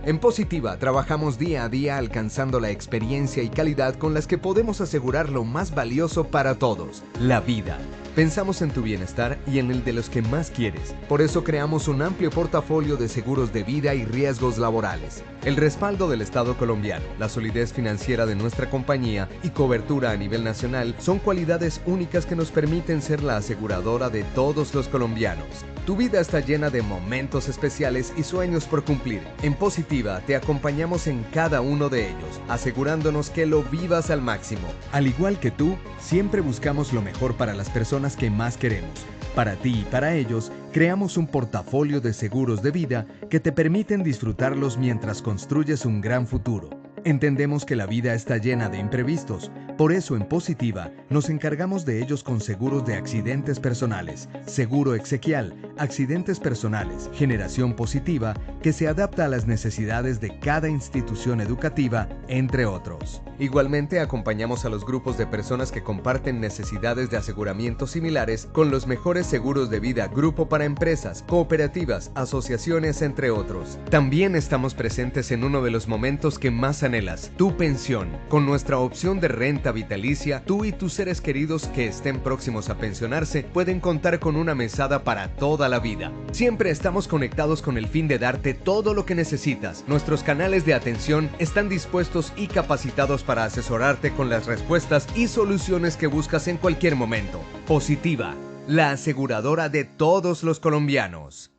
En Positiva trabajamos día a día alcanzando la experiencia y calidad con las que podemos asegurar lo más valioso para todos, la vida. Pensamos en tu bienestar y en el de los que más quieres. Por eso creamos un amplio portafolio de seguros de vida y riesgos laborales. El respaldo del Estado colombiano, la solidez financiera de nuestra compañía y cobertura a nivel nacional son cualidades únicas que nos permiten ser la aseguradora de todos los colombianos. Tu vida está llena de momentos especiales y sueños por cumplir. En Positiva te acompañamos en cada uno de ellos, asegurándonos que lo vivas al máximo. Al igual que tú, siempre buscamos lo mejor para las personas que más queremos. Para ti y para ellos, creamos un portafolio de seguros de vida que te permiten disfrutarlos mientras construyes un gran futuro. Entendemos que la vida está llena de imprevistos, por eso en Positiva nos encargamos de ellos con seguros de accidentes personales, seguro exequial, accidentes personales, generación positiva, que se adapta a las necesidades de cada institución educativa, entre otros. Igualmente acompañamos a los grupos de personas que comparten necesidades de aseguramiento similares con los mejores seguros de vida grupo para empresas, cooperativas, asociaciones, entre otros. También estamos presentes en uno de los momentos que más anhelas, tu pensión. Con nuestra opción de renta vitalicia, tú y tus seres queridos que estén próximos a pensionarse pueden contar con una mesada para toda la vida. Siempre estamos conectados con el fin de darte todo lo que necesitas. Nuestros canales de atención están dispuestos y capacitados para asesorarte con las respuestas y soluciones que buscas en cualquier momento. Positiva, la aseguradora de todos los colombianos.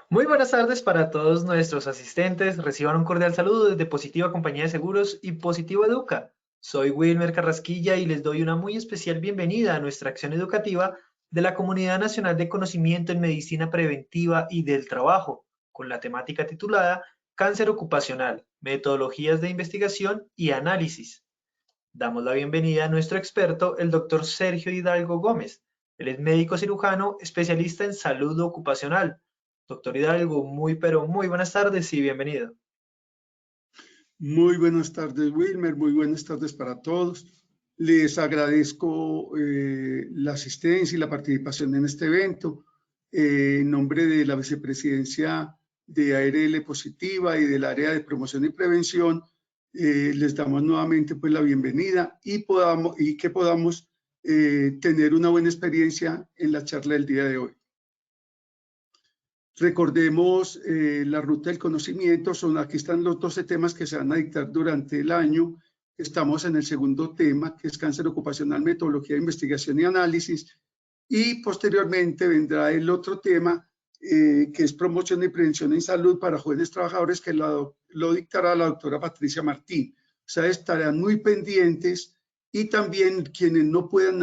Muy buenas tardes para todos nuestros asistentes. Reciban un cordial saludo desde Positiva Compañía de Seguros y Positivo Educa. Soy Wilmer Carrasquilla y les doy una muy especial bienvenida a nuestra acción educativa de la Comunidad Nacional de Conocimiento en Medicina Preventiva y del Trabajo, con la temática titulada Cáncer Ocupacional, Metodologías de Investigación y Análisis. Damos la bienvenida a nuestro experto, el doctor Sergio Hidalgo Gómez. Él es médico cirujano, especialista en salud ocupacional. Doctor Hidalgo, pero muy buenas tardes y bienvenido. Muy buenas tardes, Wilmer. Muy buenas tardes para todos. Les agradezco la asistencia y la participación en este evento. En nombre de la Vicepresidencia de ARL Positiva y del área de promoción y prevención, les damos nuevamente pues, la bienvenida y que podamos tener una buena experiencia en la charla del día de hoy. Recordemos la ruta del conocimiento, aquí están los 12 temas que se van a dictar durante el año. Estamos en el segundo tema, que es cáncer ocupacional, metodología de investigación y análisis. Y posteriormente vendrá el otro tema, que es promoción y prevención en salud para jóvenes trabajadores, que lo dictará la doctora Patricia Martín. O sea, estarán muy pendientes y también quienes no puedan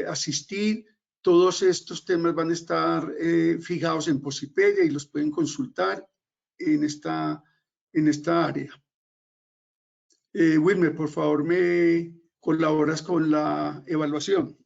asistir. Todos estos temas van a estar fijados en Posipedia y los pueden consultar en esta área. Wilmer, por favor, me colaboras con la evaluación.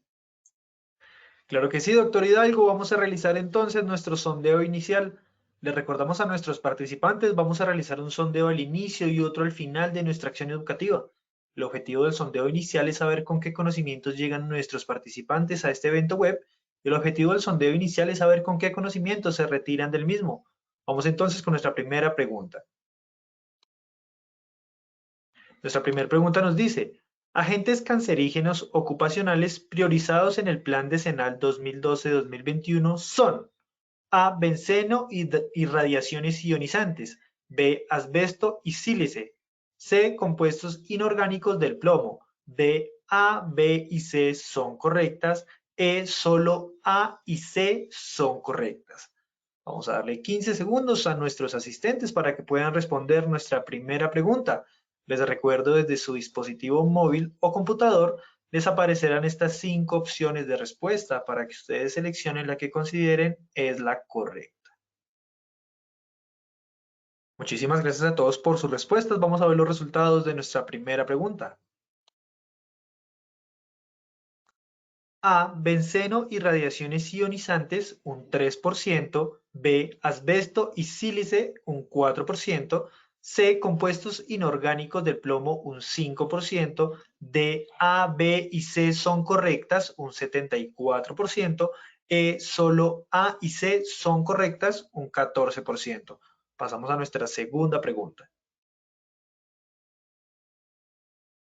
Claro que sí, doctor Hidalgo. Vamos a realizar entonces nuestro sondeo inicial. Le recordamos a nuestros participantes, vamos a realizar un sondeo al inicio y otro al final de nuestra acción educativa. El objetivo del sondeo inicial es saber con qué conocimientos llegan nuestros participantes a este evento web. Y el objetivo del sondeo inicial es saber con qué conocimientos se retiran del mismo. Vamos entonces con nuestra primera pregunta. Nuestra primera pregunta nos dice, agentes cancerígenos ocupacionales priorizados en el Plan Decenal 2012-2021 son A. Benceno y radiaciones ionizantes, B. Asbesto y sílice, C. Compuestos inorgánicos del plomo, D. A, B y C son correctas, E. Solo A y C son correctas. Vamos a darle 15 segundos a nuestros asistentes para que puedan responder nuestra primera pregunta. Les recuerdo desde su dispositivo móvil o computador les aparecerán estas 5 opciones de respuesta para que ustedes seleccionen la que consideren es la correcta. Muchísimas gracias a todos por sus respuestas. Vamos a ver los resultados de nuestra primera pregunta. A. Benceno y radiaciones ionizantes, un 3%. B. Asbesto y sílice, un 4%. C. Compuestos inorgánicos del plomo, un 5%. D. A, B y C son correctas, un 74%. Solo A y C son correctas, un 14%. Pasamos a nuestra segunda pregunta.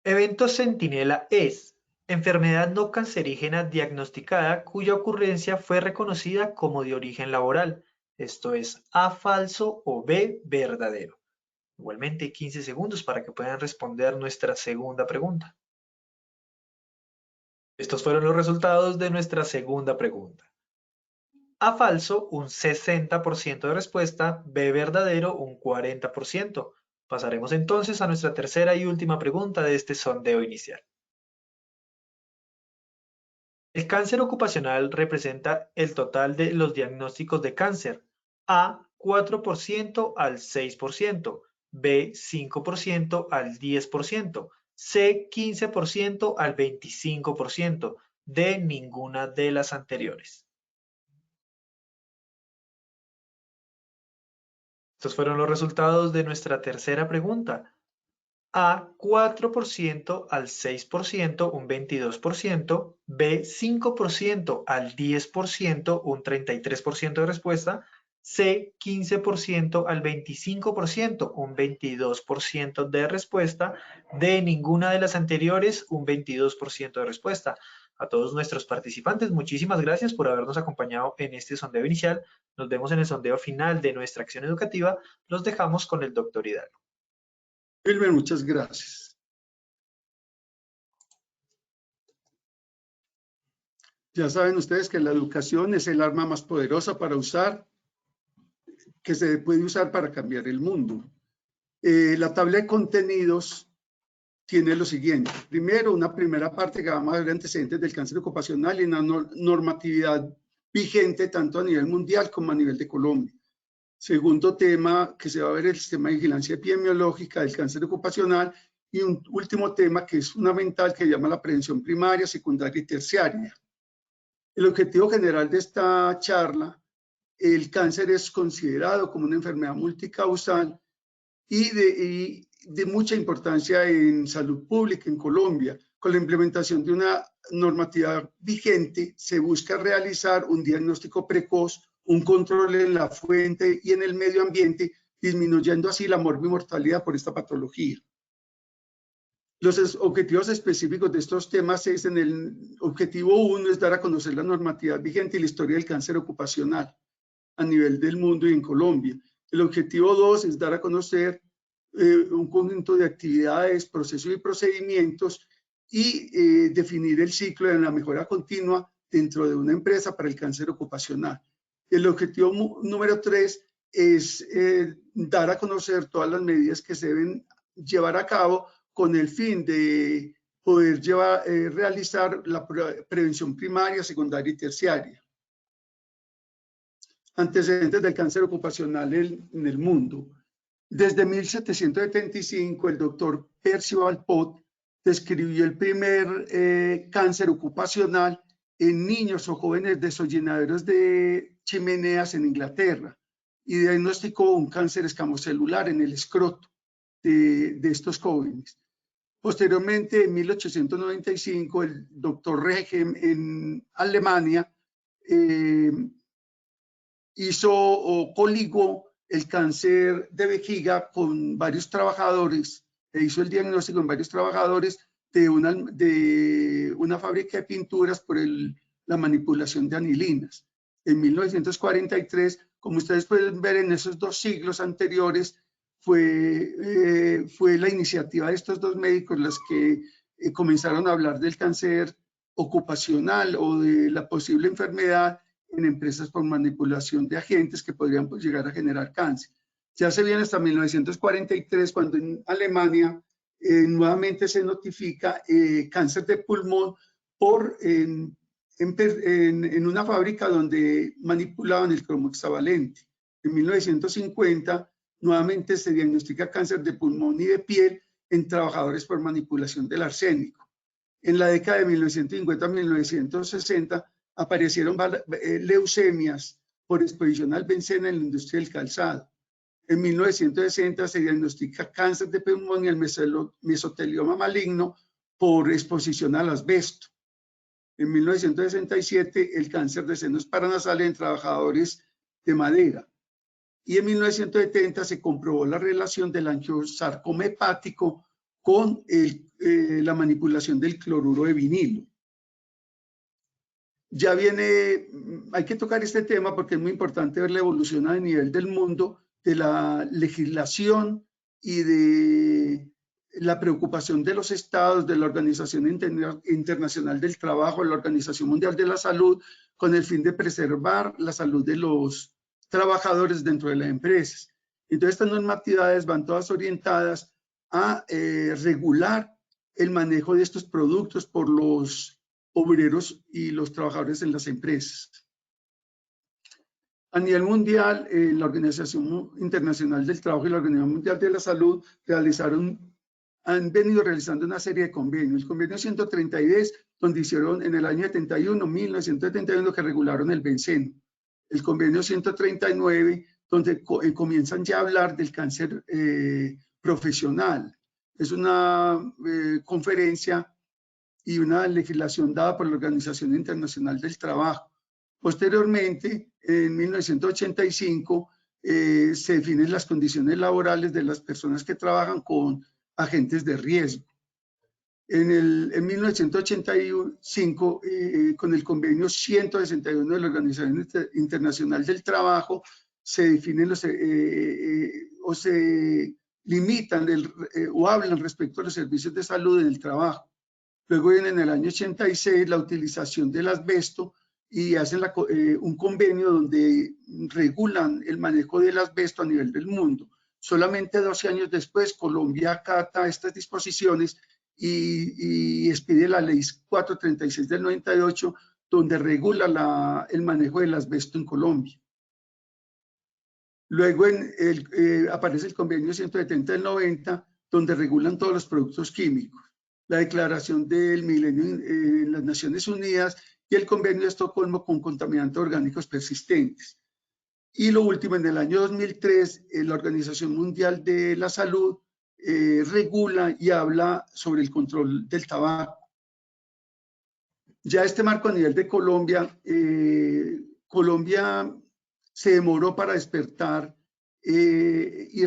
Evento centinela es enfermedad no cancerígena diagnosticada cuya ocurrencia fue reconocida como de origen laboral. Esto es A falso o B verdadero. Igualmente 15 segundos para que puedan responder nuestra segunda pregunta. Estos fueron los resultados de nuestra segunda pregunta. A falso, un 60% de respuesta, B verdadero, un 40%. Pasaremos entonces a nuestra tercera y última pregunta de este sondeo inicial. El cáncer ocupacional representa el total de los diagnósticos de cáncer. A, 4% al 6%, B, 5% al 10%, C, 15% al 25%, D, ninguna de las anteriores. Estos fueron los resultados de nuestra tercera pregunta. A, 4% al 6%, un 22%, B, 5% al 10%, un 33% de respuesta, C, 15% al 25%, un 22% de respuesta, D, ninguna de las anteriores, un 22% de respuesta. A todos nuestros participantes, muchísimas gracias por habernos acompañado en este sondeo inicial. Nos vemos en el sondeo final de nuestra acción educativa. Los dejamos con el doctor Hidalgo. Wilmer, muchas gracias. Ya saben ustedes que la educación es el arma más poderosa para usar, que se puede usar para cambiar el mundo. La tabla de contenidos tiene lo siguiente. Primero, una primera parte que vamos a ver antecedentes del cáncer ocupacional y una normatividad vigente tanto a nivel mundial como a nivel de Colombia. Segundo tema que se va a ver el sistema de vigilancia epidemiológica del cáncer ocupacional y un último tema que es fundamental que se llama la prevención primaria, secundaria y terciaria. El objetivo general de esta charla, el cáncer es considerado como una enfermedad multicausal y de mucha importancia en salud pública en Colombia. Con la implementación de una normatividad vigente se busca realizar un diagnóstico precoz, un control en la fuente y en el medio ambiente, disminuyendo así la mortalidad por esta patología. Los objetivos específicos de estos temas es, en el objetivo 1 es dar a conocer la normatividad vigente y la historia del cáncer ocupacional a nivel del mundo y en Colombia. El objetivo 2 es dar a conocer un conjunto de actividades, procesos y procedimientos y definir el ciclo de la mejora continua dentro de una empresa para el cáncer ocupacional. El objetivo número 3 es dar a conocer todas las medidas que se deben llevar a cabo con el fin de poder realizar la prevención primaria, secundaria y terciaria. Antecedentes del cáncer ocupacional en el mundo. Desde 1775, el doctor Percival Pott describió el primer cáncer ocupacional en niños o jóvenes desollenaderos de chimeneas en Inglaterra y diagnosticó un cáncer escamocelular en el escroto de estos jóvenes. Posteriormente, en 1895, el doctor Regem en Alemania coligó el cáncer de vejiga con varios trabajadores, hizo el diagnóstico en varios trabajadores de una fábrica de pinturas por la manipulación de anilinas. En 1943, como ustedes pueden ver en esos 2 siglos anteriores, fue la iniciativa de estos 2 médicos las que comenzaron a hablar del cáncer ocupacional o de la posible enfermedad en empresas por manipulación de agentes que podrían llegar a generar cáncer. Ya se viene hasta 1943 cuando en Alemania nuevamente se notifica cáncer de pulmón en una fábrica donde manipulaban el cromo hexavalente. En 1950 nuevamente se diagnostica cáncer de pulmón y de piel en trabajadores por manipulación del arsénico. En la década de 1950 a 1960 aparecieron leucemias por exposición al benceno en la industria del calzado. En 1960 se diagnostica cáncer de pulmón y el mesotelioma maligno por exposición al asbesto. En 1967, el cáncer de senos paranasales en trabajadores de madera. Y en 1970 se comprobó la relación del angiosarcoma hepático con la manipulación del cloruro de vinilo. Ya viene, hay que tocar este tema porque es muy importante ver la evolución a nivel del mundo de la legislación y de la preocupación de los estados, de la Organización Internacional del Trabajo, de la Organización Mundial de la Salud, con el fin de preservar la salud de los trabajadores dentro de las empresas. Entonces, estas normatividades van todas orientadas a regular el manejo de estos productos por los obreros y los trabajadores en las empresas. A nivel mundial, la Organización Internacional del Trabajo y la Organización Mundial de la Salud han venido realizando una serie de convenios. El convenio 132, donde hicieron en el año 1971, que regularon el benceno. El convenio 139, donde comienzan ya a hablar del cáncer profesional. Es una conferencia y una legislación dada por la Organización Internacional del Trabajo. Posteriormente, en 1985, se definen las condiciones laborales de las personas que trabajan con agentes de riesgo. En 1985, con el convenio 161 de la Organización Internacional del Trabajo, se definen o se limitan o hablan respecto a los servicios de salud en el trabajo. Luego viene en el año 86 la utilización del asbesto y hacen un convenio donde regulan el manejo del asbesto a nivel del mundo. Solamente 12 años después, Colombia acata estas disposiciones y expide la ley 436 del 98, donde regula el manejo del asbesto en Colombia. Luego aparece el convenio 170 del 90, donde regulan todos los productos químicos. La Declaración del Milenio en las Naciones Unidas y el Convenio de Estocolmo con contaminantes orgánicos persistentes. Y lo último, en el año 2003, la Organización Mundial de la Salud regula y habla sobre el control del tabaco. Ya este marco a nivel de Colombia, Colombia se demoró para despertar y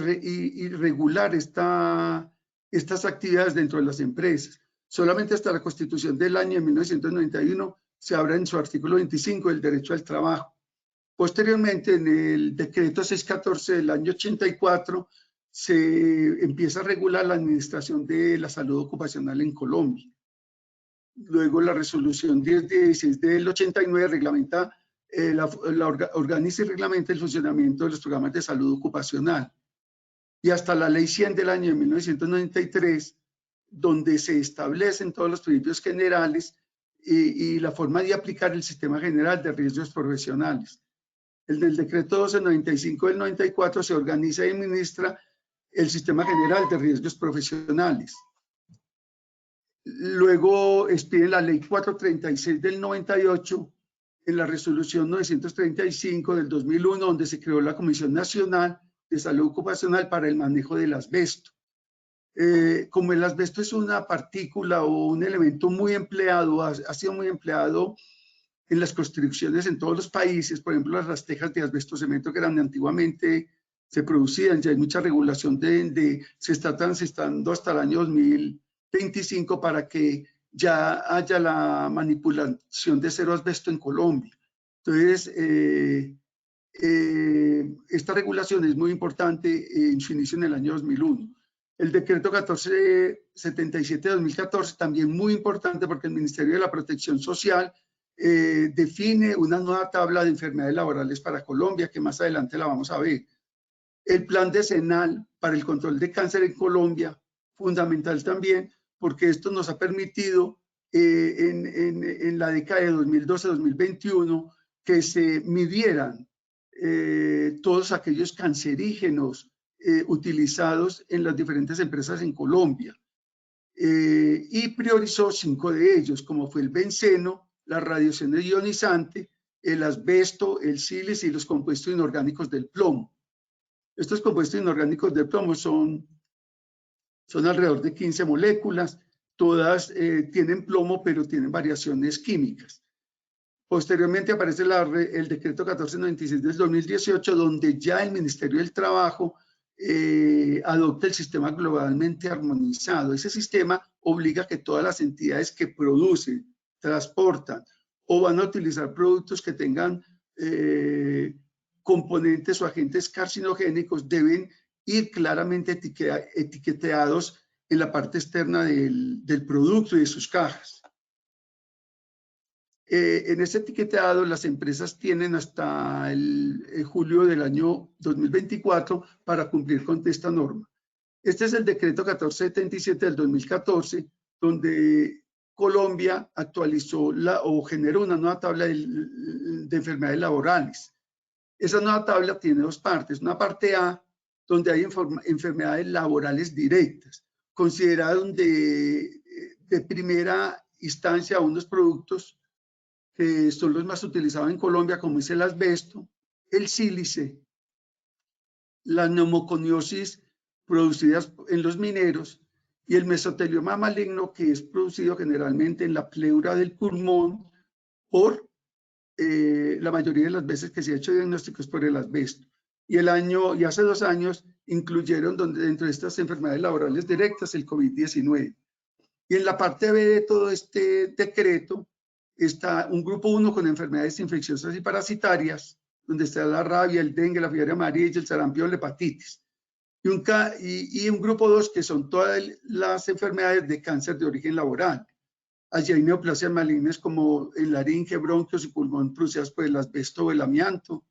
regular estas actividades dentro de las empresas. Solamente hasta la Constitución del año 1991 se habla en su artículo 25 del derecho al trabajo. Posteriormente, en el decreto 614 del año 84, se empieza a regular la administración de la salud ocupacional en Colombia. Luego la resolución 1016 del 89 reglamenta, organiza y reglamenta el funcionamiento de los programas de salud ocupacional. Y hasta la ley 100 del año de 1993, donde se establecen todos los principios generales y la forma de aplicar el sistema general de riesgos profesionales. El del decreto 1295 del 94 se organiza y administra el sistema general de riesgos profesionales. Luego expide la ley 436 del 98 en la resolución 935 del 2001, donde se creó la Comisión Nacional de Salud Ocupacional para el manejo del asbesto. Como el asbesto es una partícula o un elemento muy empleado, ha sido muy empleado en las construcciones en todos los países, por ejemplo, las tejas de asbesto cemento que eran antiguamente se producían, ya hay mucha regulación se está transitando hasta el año 2025 para que ya haya la manipulación de cero asbesto en Colombia. Entonces, esta regulación es muy importante en su inicio en el año 2001. El decreto 1477 de 2014 también muy importante porque el Ministerio de la Protección Social define una nueva tabla de enfermedades laborales para Colombia, que más adelante la vamos a ver. El plan decenal para el control de cáncer en Colombia, fundamental también, porque esto nos ha permitido en la década de 2012-2021 que se midieran todos aquellos cancerígenos utilizados en las diferentes empresas en Colombia. Y priorizó 5 de ellos, como fue el benceno, la radiación ionizante, el asbesto, el sílice y los compuestos inorgánicos del plomo. Estos compuestos inorgánicos del plomo son alrededor de 15 moléculas todas tienen plomo, pero tienen variaciones químicas. Posteriormente aparece el decreto 1496 del 2018, donde ya el Ministerio del Trabajo adopta el sistema globalmente armonizado. Ese sistema obliga a que todas las entidades que producen, transportan o van a utilizar productos que tengan componentes o agentes carcinogénicos deben ir claramente etiquetados en la parte externa del producto y de sus cajas. En este etiquetado las empresas tienen hasta el julio del año 2024 para cumplir con esta norma. Este es el decreto 1477 del 2014, donde Colombia actualizó o generó una nueva tabla de enfermedades laborales. Esa nueva tabla tiene dos partes. Una parte A, donde hay enfermedades laborales directas, consideradas de primera instancia unos productos que son los más utilizados en Colombia, como es el asbesto, el sílice, la neumoconiosis producidas en los mineros y el mesotelioma maligno, que es producido generalmente en la pleura del pulmón por la mayoría de las veces que se ha hecho diagnósticos por el asbesto. Y hace 2 años incluyeron dentro de estas enfermedades laborales directas el COVID-19. Y en la parte B de todo este decreto está un grupo 1 con enfermedades infecciosas y parasitarias, donde está la rabia, el dengue, la fiebre amarilla, el sarampión, la hepatitis. Y un grupo 2 que son todas las enfermedades de cáncer de origen laboral. Allí hay neoplasias malignas como el laringe, bronquios y pulmón producidas por el asbesto o el amianto,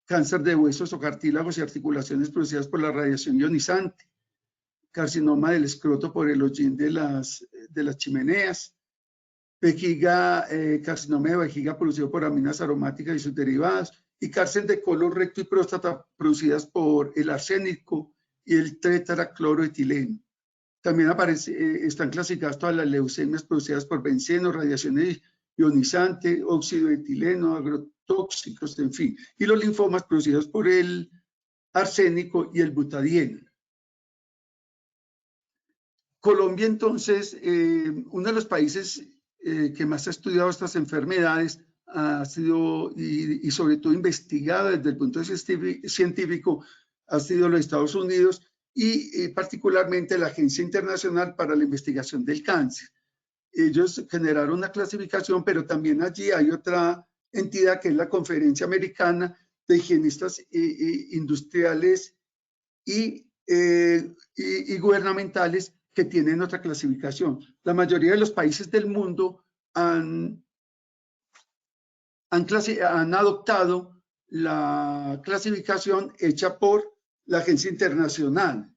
cáncer de huesos o cartílagos y articulaciones producidas por la radiación ionizante, carcinoma del escroto por el hollín de las chimeneas, vejiga, carcinoma de vejiga producido por aminas aromáticas y sus derivados, y cáncer de colon, recto y próstata producidas por el arsénico y el tetracloroetileno. También están clasificadas todas las leucemias producidas por benceno, radiación ionizante, óxido de etileno, agrotóxicos, en fin, y los linfomas producidos por el arsénico y el butadieno. Colombia, entonces, uno de los países que más ha estudiado estas enfermedades ha sido, y sobre todo investigado desde el punto de vista científico, ha sido los Estados Unidos y particularmente la Agencia Internacional para la Investigación del Cáncer. Ellos generaron una clasificación, pero también allí hay otra entidad que es la Conferencia Americana de Higienistas Industriales y gubernamentales, que tienen otra clasificación. La mayoría de los países del mundo han adoptado la clasificación hecha por la Agencia Internacional,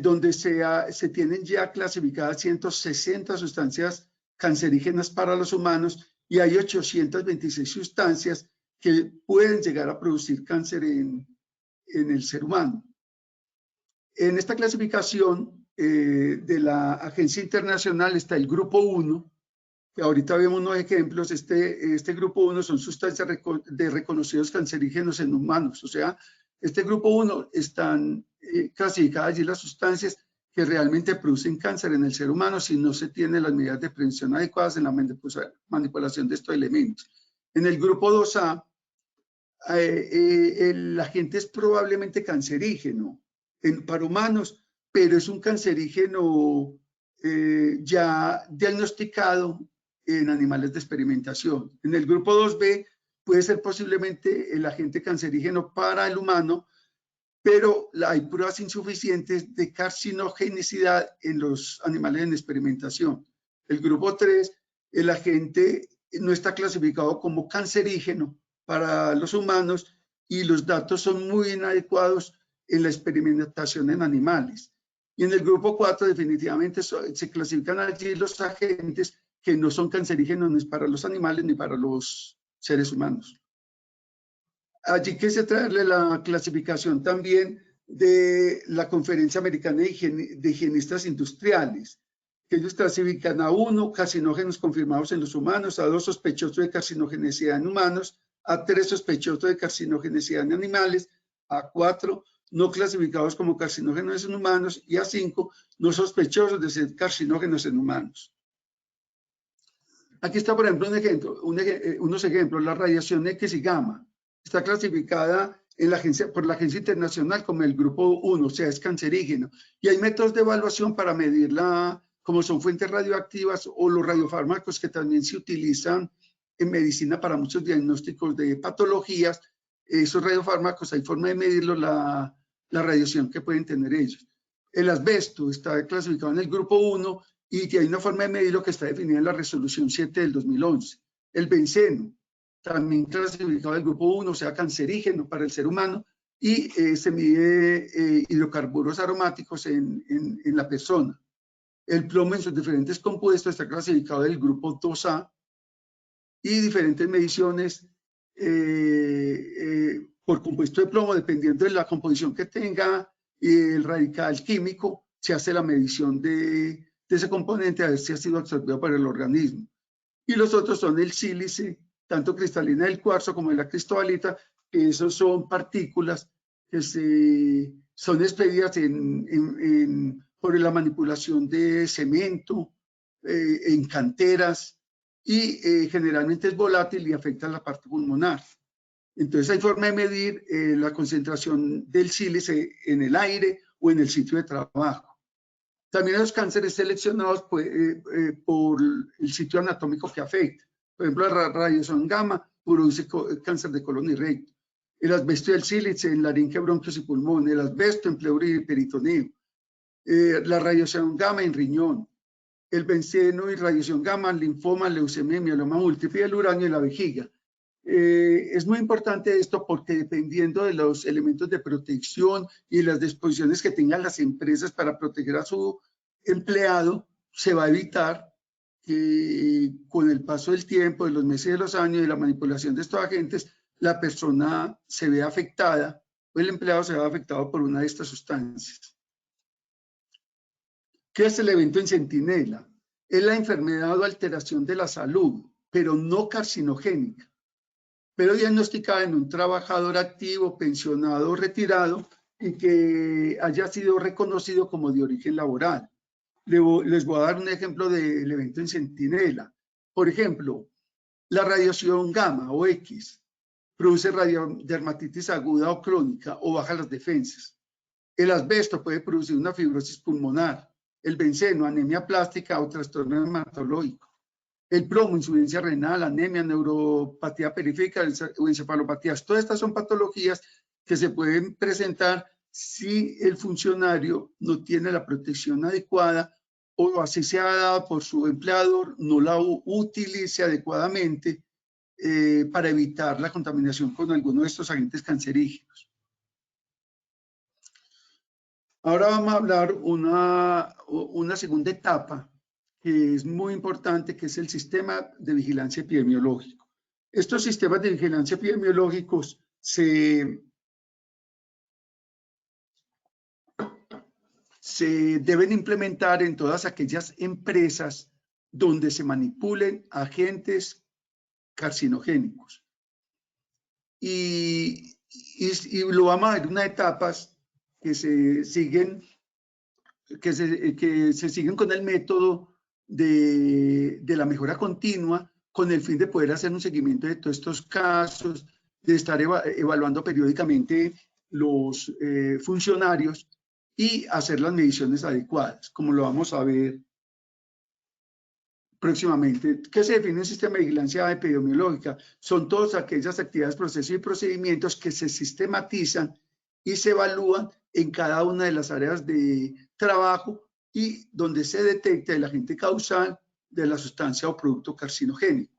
donde se tienen ya clasificadas 160 sustancias cancerígenas para los humanos y hay 826 sustancias que pueden llegar a producir cáncer en el ser humano. En esta clasificación de la Agencia Internacional está el Grupo 1, que ahorita vemos unos ejemplos. Este Grupo 1 son sustancias de reconocidos cancerígenos en humanos, o sea, este Grupo 1 están clasificadas allí las sustancias que realmente producen cáncer en el ser humano si no se tienen las medidas de prevención adecuadas en la manipulación de estos elementos. En el Grupo 2A, el agente es probablemente cancerígeno para humanos, pero es un cancerígeno ya diagnosticado en animales de experimentación. En el grupo 2B puede ser posiblemente el agente cancerígeno para el humano, pero hay pruebas insuficientes de carcinogenicidad en los animales en experimentación. El grupo 3, el agente no está clasificado como cancerígeno para los humanos y los datos son muy inadecuados en la experimentación en animales. Y en el grupo 4 definitivamente se clasifican allí los agentes que no son cancerígenos ni para los animales ni para los seres humanos. Allí quise traerle la clasificación también de la Conferencia Americana de Higienistas Industriales, que ellos clasifican a 1 carcinógenos confirmados en los humanos, a 2 sospechosos de carcinogenicidad en humanos, a 3 sospechosos de carcinogenicidad en animales, a 4 no clasificados como carcinógenos en humanos y A5, no sospechosos de ser carcinógenos en humanos. Aquí está, por ejemplo, unos ejemplos. La radiación X y gamma está clasificada por la Agencia Internacional como el grupo 1, o sea, es cancerígeno. Y hay métodos de evaluación para medirla, como son fuentes radioactivas o los radiofármacos que también se utilizan en medicina para muchos diagnósticos de patologías. Esos radiofármacos, hay forma de medirlo, la radiación que pueden tener ellos. El asbesto está clasificado en el grupo 1 y hay una forma de medirlo que está definida en la resolución 7 del 2011. El benceno, también clasificado en el grupo 1, o sea, cancerígeno para el ser humano, y se mide hidrocarburos aromáticos en la persona. El plomo en sus diferentes compuestos está clasificado en el grupo 2A, y diferentes mediciones por compuesto de plomo, dependiendo de la composición que tenga el radical químico, se hace la medición de ese componente a ver si ha sido absorbido por el organismo. Y los otros son el sílice, tanto cristalina del cuarzo como de la cristobalita, que esos son partículas que son expedidas por la manipulación de cemento, en canteras, y generalmente es volátil y afecta a la parte pulmonar. Entonces hay forma de medir la concentración del sílice en el aire o en el sitio de trabajo. También los cánceres seleccionados por el sitio anatómico que afecta. Por ejemplo, la radiación gamma produce cáncer de colon y recto. El asbesto y el sílice en laringe, bronquios y pulmón. El asbesto en pleura y peritoneo. La radiación gamma en riñón. El benceno y radiación gamma, linfoma, leucemia, mieloma múltiple, el uranio y la vejiga. Es muy importante esto porque dependiendo de los elementos de protección y las disposiciones que tengan las empresas para proteger a su empleado, se va a evitar que con el paso del tiempo, de los meses y de los años y la manipulación de estos agentes, la persona se vea afectada o el empleado se vea afectado por una de estas sustancias. ¿Qué es el evento en centinela? Es la enfermedad o alteración de la salud, pero no carcinogénica, pero diagnosticada en un trabajador activo, pensionado o retirado y que haya sido reconocido como de origen laboral. Les voy a dar un ejemplo del evento en centinela. Por ejemplo, la radiación gamma o X produce radiodermatitis aguda o crónica o baja las defensas. El asbesto puede producir una fibrosis pulmonar. El benceno, anemia plástica o trastorno hematológico. El plomo, insuficiencia renal, anemia, neuropatía periférica o encefalopatías. Todas estas son patologías que se pueden presentar si el funcionario no tiene la protección adecuada o así sea dada por su empleador, no la utilice adecuadamente para evitar la contaminación con alguno de estos agentes cancerígenos. Ahora vamos a hablar una segunda etapa que es muy importante, que es el sistema de vigilancia epidemiológico. Estos sistemas de vigilancia epidemiológicos se deben implementar en todas aquellas empresas donde se manipulen agentes carcinogénicos. Y lo vamos a ver en unas etapas que se siguen con el método de la mejora continua, con el fin de poder hacer un seguimiento de todos estos casos, de estar evaluando periódicamente los funcionarios y hacer las mediciones adecuadas, como lo vamos a ver próximamente. ¿Qué se define en el sistema de vigilancia epidemiológica? Son todas aquellas actividades, procesos y procedimientos que se sistematizan y se evalúan en cada una de las áreas de trabajo y donde se detecta el agente causal de la sustancia o producto carcinogénico.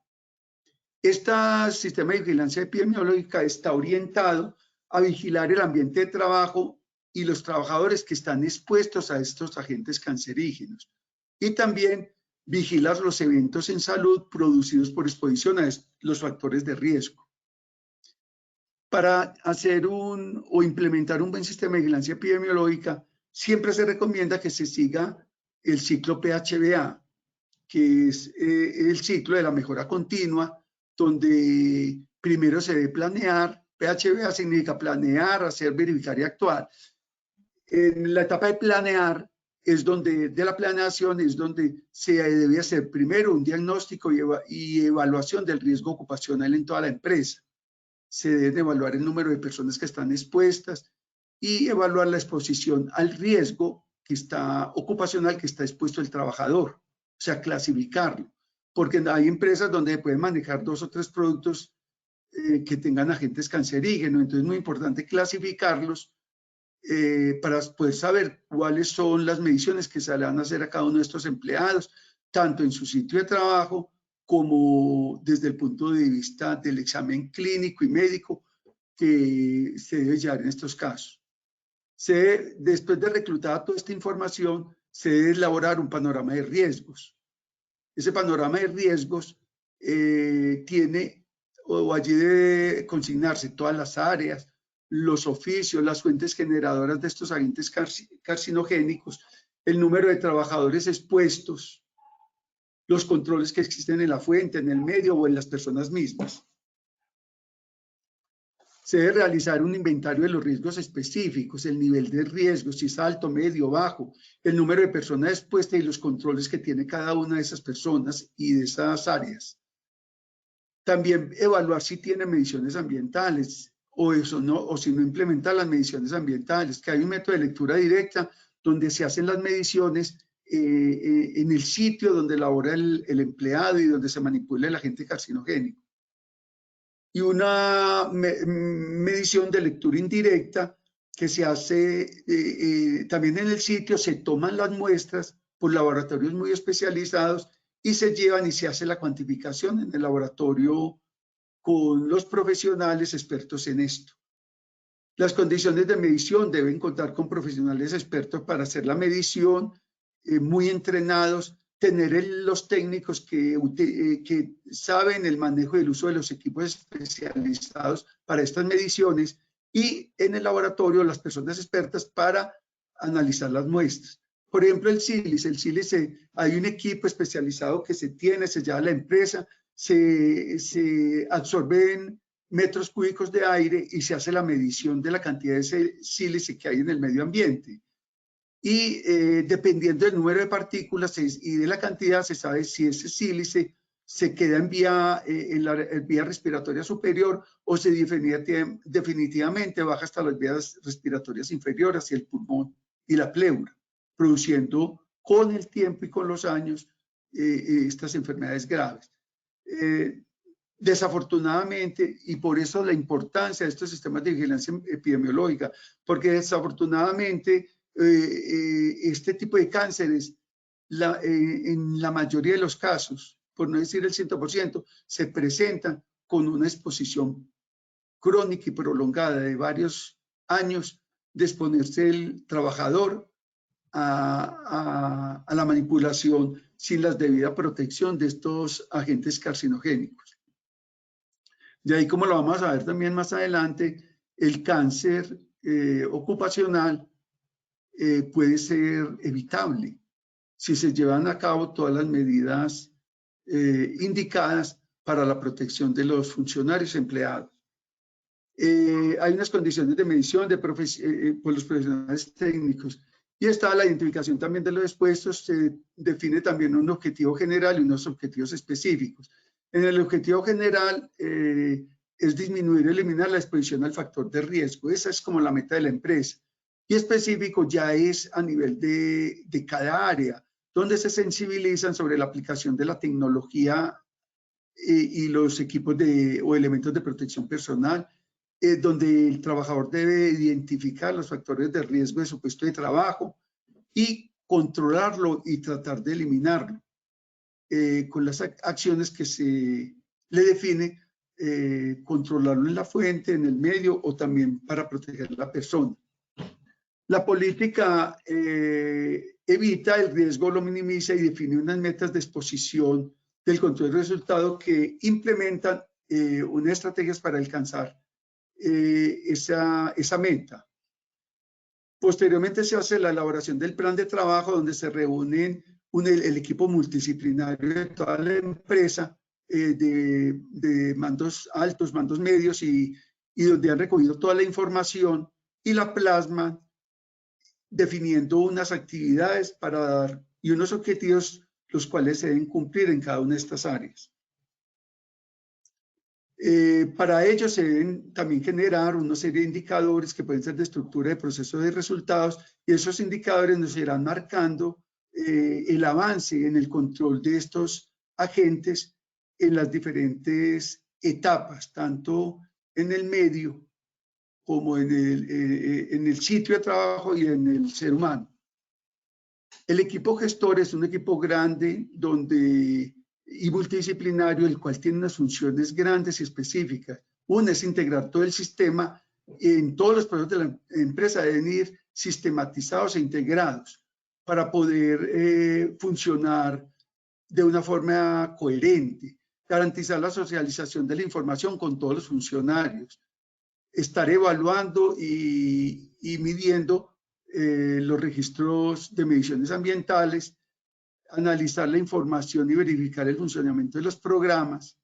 Este sistema de vigilancia epidemiológica está orientado a vigilar el ambiente de trabajo y los trabajadores que están expuestos a estos agentes cancerígenos, y también vigilar los eventos en salud producidos por exposición a los factores de riesgo. Para hacer o implementar un buen sistema de vigilancia epidemiológica, siempre se recomienda que se siga el ciclo PHBA, que es el ciclo de la mejora continua, donde primero se debe planear, PHVA significa planear, hacer, verificar y actuar. En la etapa de planear es donde, de la planeación es donde se debe hacer primero un diagnóstico y evaluación del riesgo ocupacional en toda la empresa. Se debe evaluar el número de personas que están expuestas y evaluar la exposición al riesgo que está ocupacional que está expuesto el trabajador, o sea, clasificarlo, porque hay empresas donde se pueden manejar 2 o 3 productos que tengan agentes cancerígenos, entonces es muy importante clasificarlos para poder saber cuáles son las mediciones que se le van a hacer a cada uno de estos empleados, tanto en su sitio de trabajo como desde el punto de vista del examen clínico y médico que se debe llevar en estos casos. Después de reclutar toda esta información, se debe elaborar un panorama de riesgos. Ese panorama de riesgos tiene, o allí debe consignarse todas las áreas, los oficios, las fuentes generadoras de estos agentes carcinogénicos, el número de trabajadores expuestos, los controles que existen en la fuente, en el medio o en las personas mismas. Se debe realizar un inventario de los riesgos específicos, el nivel de riesgo, si es alto, medio, bajo, el número de personas expuestas y los controles que tiene cada una de esas personas y de esas áreas. También evaluar si tiene mediciones ambientales o si no implementa las mediciones ambientales, que hay un método de lectura directa donde se hacen las mediciones en el sitio donde labora el empleado y donde se manipula el agente carcinogénico. Y una medición de lectura indirecta que se hace también en el sitio, se toman las muestras por laboratorios muy especializados y se llevan y se hace la cuantificación en el laboratorio con los profesionales expertos en esto. Las condiciones de medición deben contar con profesionales expertos para hacer la medición, muy entrenados, tener los técnicos que saben el manejo y el uso de los equipos especializados para estas mediciones y en el laboratorio las personas expertas para analizar las muestras. Por ejemplo, el sílice, hay un equipo especializado que se lleva a la empresa, se absorben metros cúbicos de aire y se hace la medición de la cantidad de ese sílice que hay en el medio ambiente. Y dependiendo del número de partículas y de la cantidad, se sabe si ese sílice se queda en la vía respiratoria superior o se definitivamente baja hasta las vías respiratorias inferiores, hacia el pulmón y la pleura, produciendo con el tiempo y con los años estas enfermedades graves. Desafortunadamente, y por eso la importancia de estos sistemas de vigilancia epidemiológica, porque desafortunadamente este tipo de cánceres, en la mayoría de los casos, por no decir el 100%, se presentan con una exposición crónica y prolongada de varios años de exponerse el trabajador a la manipulación sin la debida protección de estos agentes carcinogénicos. De ahí, como lo vamos a ver también más adelante, el cáncer ocupacional puede ser evitable si se llevan a cabo todas las medidas indicadas para la protección de los funcionarios empleados. Hay unas condiciones de medición por los profesionales técnicos y está la identificación también de los expuestos. Se define también un objetivo general y unos objetivos específicos. En el objetivo general es disminuir o eliminar la exposición al factor de riesgo. Esa es como la meta de la empresa. Y específico ya es a nivel de cada área, donde se sensibilizan sobre la aplicación de la tecnología y los equipos o elementos de protección personal, donde el trabajador debe identificar los factores de riesgo de su puesto de trabajo y controlarlo y tratar de eliminarlo con las acciones que se le define, controlarlo en la fuente, en el medio o también para proteger a la persona. La política evita el riesgo, lo minimiza y define unas metas de exposición del control de resultado que implementan unas estrategias para alcanzar esa meta. Posteriormente se hace la elaboración del plan de trabajo donde se reúnen el equipo multidisciplinario de toda la empresa, de mandos altos, mandos medios y y donde han recogido toda la información y la plasman definiendo unas actividades para dar y unos objetivos los cuales se deben cumplir en cada una de estas áreas. Para ello se deben también generar una serie de indicadores que pueden ser de estructura de procesos de resultados, y esos indicadores nos irán marcando el avance en el control de estos agentes en las diferentes etapas, tanto en el medio como en el sitio de trabajo y en el ser humano. El equipo gestor es un equipo grande y multidisciplinario, el cual tiene unas funciones grandes y específicas. Una es integrar todo el sistema. En todos los procesos de la empresa deben ir sistematizados e integrados para poder funcionar de una forma coherente, garantizar la socialización de la información con todos los funcionarios, estar evaluando y midiendo los registros de mediciones ambientales, analizar la información y verificar el funcionamiento de los programas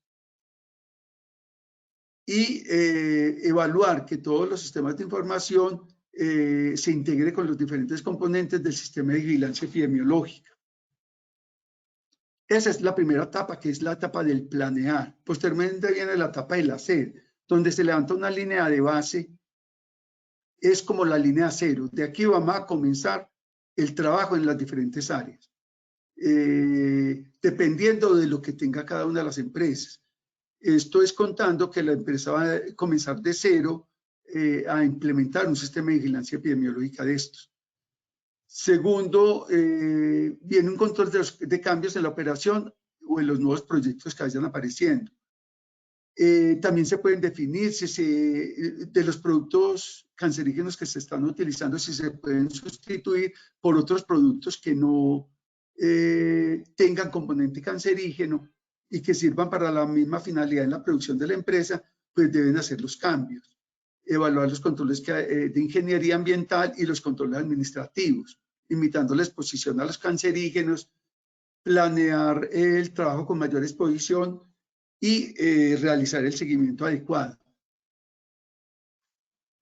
y evaluar que todos los sistemas de información se integren con los diferentes componentes del sistema de vigilancia epidemiológica. Esa es la primera etapa, que es la etapa del planear. Posteriormente viene la etapa del hacer, donde se levanta una línea de base. Es como la línea cero. De aquí vamos a comenzar el trabajo en las diferentes áreas, dependiendo de lo que tenga cada una de las empresas. Esto es contando que la empresa va a comenzar de cero a implementar un sistema de vigilancia epidemiológica de estos. Segundo, viene un control de cambios en la operación o en los nuevos proyectos que vayan apareciendo. También se pueden definir de los productos cancerígenos que se están utilizando, si se pueden sustituir por otros productos que no tengan componente cancerígeno y que sirvan para la misma finalidad en la producción de la empresa, pues deben hacer los cambios. Evaluar los controles de ingeniería ambiental y los controles administrativos, limitando la exposición a los cancerígenos, planear el trabajo con mayor exposición y realizar el seguimiento adecuado.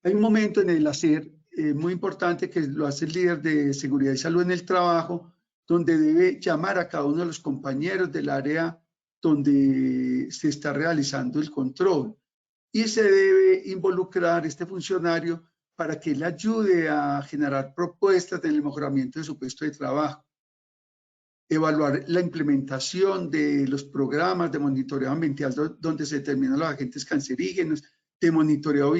Hay un momento en el hacer muy importante que lo hace el líder de seguridad y salud en el trabajo, donde debe llamar a cada uno de los compañeros del área donde se está realizando el control y se debe involucrar este funcionario para que le ayude a generar propuestas en el mejoramiento de su puesto de trabajo. Evaluar la implementación de los programas de monitoreo ambiental donde se determinan los agentes cancerígenos, de monitoreo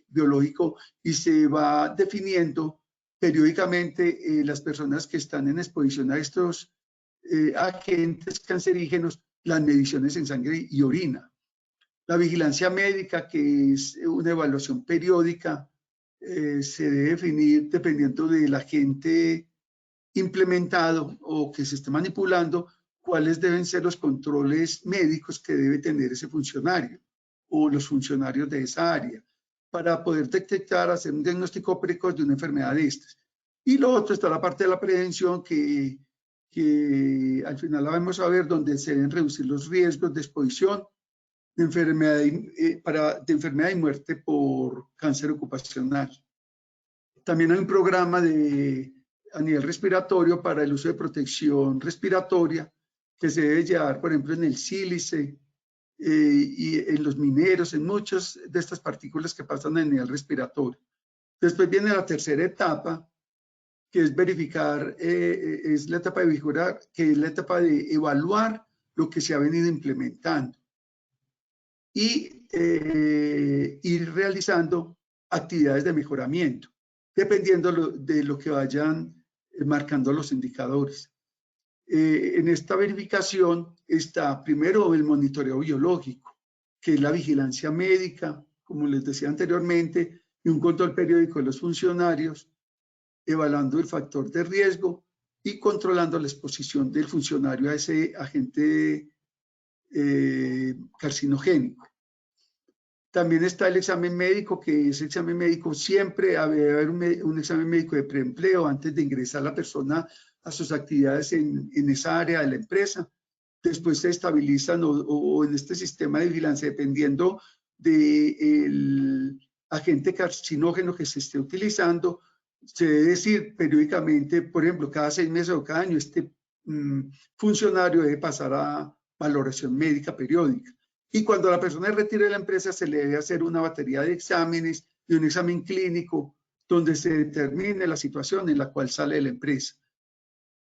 biológico, y se va definiendo periódicamente las personas que están en exposición a estos agentes cancerígenos, las mediciones en sangre y orina. La vigilancia médica, que es una evaluación periódica, se debe definir dependiendo del agente implementado o que se esté manipulando, cuáles deben ser los controles médicos que debe tener ese funcionario o los funcionarios de esa área para poder detectar, hacer un diagnóstico precoz de una enfermedad de estas. Y lo otro está la parte de la prevención que al final la vamos a ver, donde se deben reducir los riesgos de exposición de enfermedad y muerte por cáncer ocupacional. También hay un programa a nivel respiratorio para el uso de protección respiratoria que se debe llevar, por ejemplo, en el sílice y en los mineros, en muchas de estas partículas que pasan a nivel respiratorio. Después viene la tercera etapa, que es verificar, es la etapa de vigilar, que es la etapa de evaluar lo que se ha venido implementando y ir realizando actividades de mejoramiento, dependiendo de lo que vayan marcando los indicadores. En esta verificación está primero el monitoreo biológico, que es la vigilancia médica, como les decía anteriormente, y un control periódico de los funcionarios, evaluando el factor de riesgo y controlando la exposición del funcionario a ese agente carcinogénico. También está el examen médico, que ese examen médico siempre debe haber un examen médico de preempleo antes de ingresar la persona a sus actividades en esa área de la empresa. Después se estabilizan o en este sistema de vigilancia, dependiendo del agente carcinógeno que se esté utilizando. Se debe decir periódicamente, por ejemplo, cada 6 meses o cada año, este funcionario debe pasar a valoración médica periódica. Y cuando la persona retire de la empresa, se le debe hacer una batería de exámenes y un examen clínico donde se determine la situación en la cual sale de la empresa.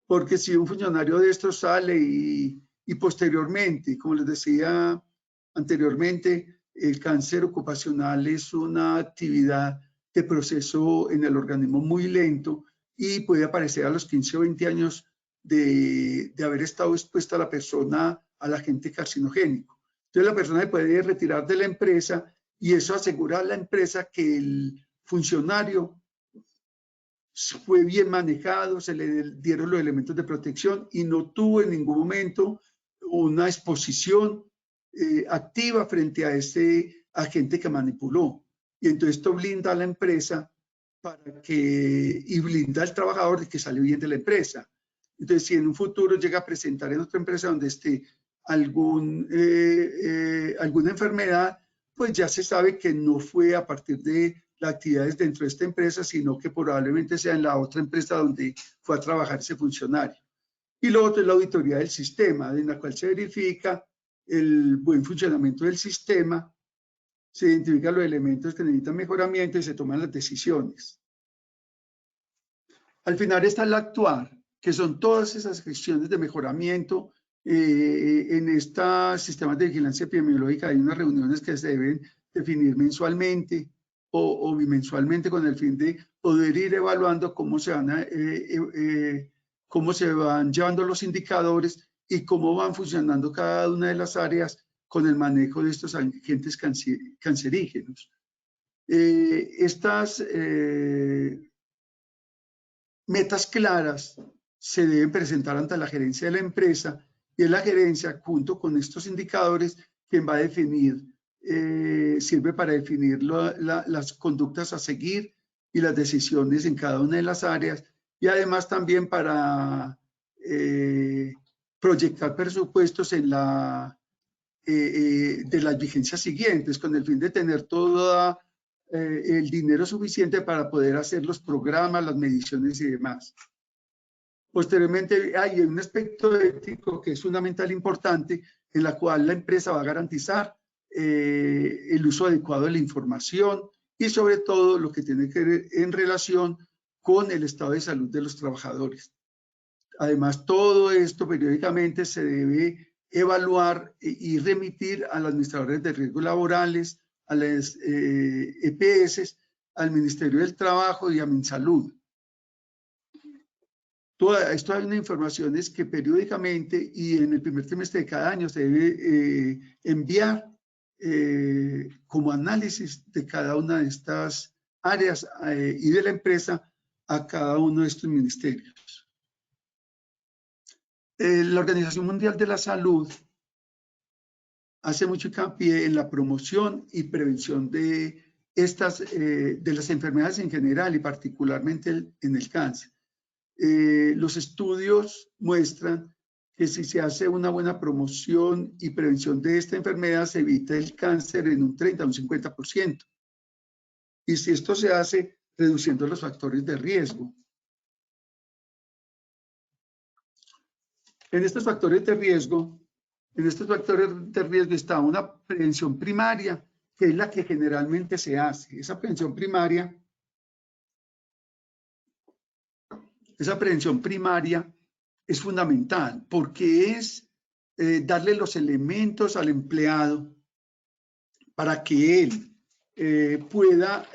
Porque si un funcionario de estos sale y posteriormente, como les decía anteriormente, el cáncer ocupacional es una actividad de proceso en el organismo muy lento y puede aparecer a los 15 o 20 años de haber estado expuesta a la persona al agente carcinogénico. Entonces la persona puede retirar de la empresa y eso asegura a la empresa que el funcionario fue bien manejado, se le dieron los elementos de protección y no tuvo en ningún momento una exposición activa frente a ese agente que manipuló. Y entonces esto blinda a la empresa y blinda al trabajador de que salió bien de la empresa. Entonces, si en un futuro llega a presentar en otra empresa donde esté alguna enfermedad, pues ya se sabe que no fue a partir de las actividades dentro de esta empresa, sino que probablemente sea en la otra empresa donde fue a trabajar ese funcionario. Y lo otro es la auditoría del sistema, en la cual se verifica el buen funcionamiento del sistema, se identifican los elementos que necesitan mejoramiento y se toman las decisiones. Al final está el actuar, que son todas esas gestiones de mejoramiento. En estos sistemas de vigilancia epidemiológica hay unas reuniones que se deben definir mensualmente o bimensualmente con el fin de poder ir evaluando cómo se van llevando los indicadores y cómo van funcionando cada una de las áreas con el manejo de estos agentes cancerígenos. Estas metas claras se deben presentar ante la gerencia de la empresa y es la gerencia, junto con estos indicadores, quien va a definir, sirve para definir las conductas a seguir y las decisiones en cada una de las áreas y además también para proyectar presupuestos en de las vigencias siguientes con el fin de tener todo el dinero suficiente para poder hacer los programas, las mediciones y demás. Posteriormente hay un aspecto ético que es fundamental, importante, en la cual la empresa va a garantizar el uso adecuado de la información y sobre todo lo que tiene que ver en relación con el estado de salud de los trabajadores. Además, todo esto periódicamente se debe evaluar y remitir a los administradores de riesgos laborales, a las EPS, al Ministerio del Trabajo y a MinSalud. Todo esto hay unas informaciones que periódicamente y en el primer trimestre de cada año se debe enviar como análisis de cada una de estas áreas y de la empresa a cada uno de estos ministerios. La Organización Mundial de la Salud hace mucho hincapié en la promoción y prevención de las enfermedades en general y particularmente en el cáncer. Los estudios muestran que si se hace una buena promoción y prevención de esta enfermedad, se evita el cáncer en un 30 a un 50%. Y si esto se hace reduciendo los factores de riesgo. En estos factores de riesgo está una prevención primaria, que es la que generalmente se hace. Esa prevención primaria es fundamental porque es darle los elementos al empleado para que él pueda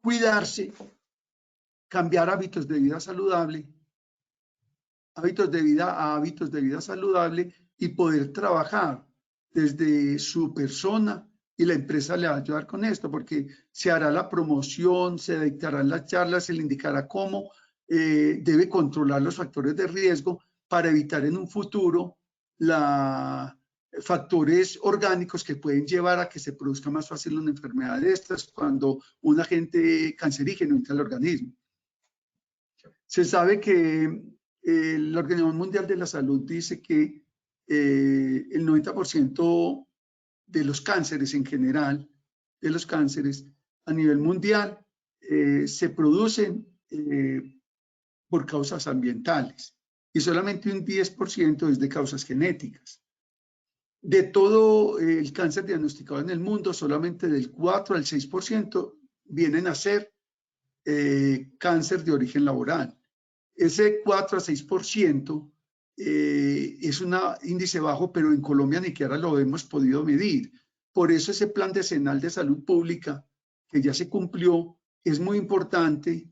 cuidarse, cambiar hábitos de vida saludable, hábitos de vida saludable y poder trabajar desde su persona. Y la empresa le va a ayudar con esto porque se hará la promoción, se dictarán las charlas, se le indicará cómo debe controlar los factores de riesgo para evitar en un futuro factores orgánicos que pueden llevar a que se produzca más fácil una enfermedad de estas cuando un agente cancerígeno entra al organismo. Se sabe que la Organización Mundial de la Salud dice que el 90% de los cánceres en general, de los cánceres a nivel mundial, se producen por causas ambientales y solamente un 10% es de causas genéticas. De todo el cáncer diagnosticado en el mundo, solamente del 4 al 6% vienen a ser cáncer de origen laboral. Ese 4 a 6% es un índice bajo, pero en Colombia ni siquiera lo hemos podido medir. Por eso ese plan decenal de salud pública, que ya se cumplió, es muy importante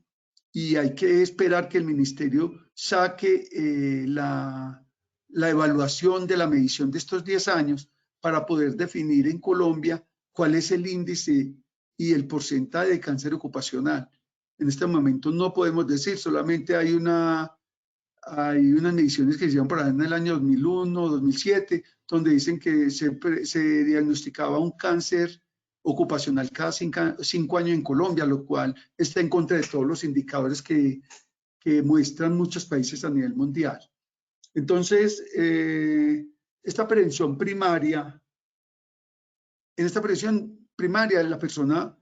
y hay que esperar que el ministerio saque la evaluación de la medición de estos 10 años para poder definir en Colombia cuál es el índice y el porcentaje de cáncer ocupacional. En este momento no podemos decir, solamente hay unas mediciones que se hicieron por ahí en el año 2001, 2007, donde dicen que se diagnosticaba un cáncer ocupacional cada 5 años en Colombia, lo cual está en contra de todos los indicadores que muestran muchos países a nivel mundial. Entonces, esta prevención primaria, en esta prevención primaria la persona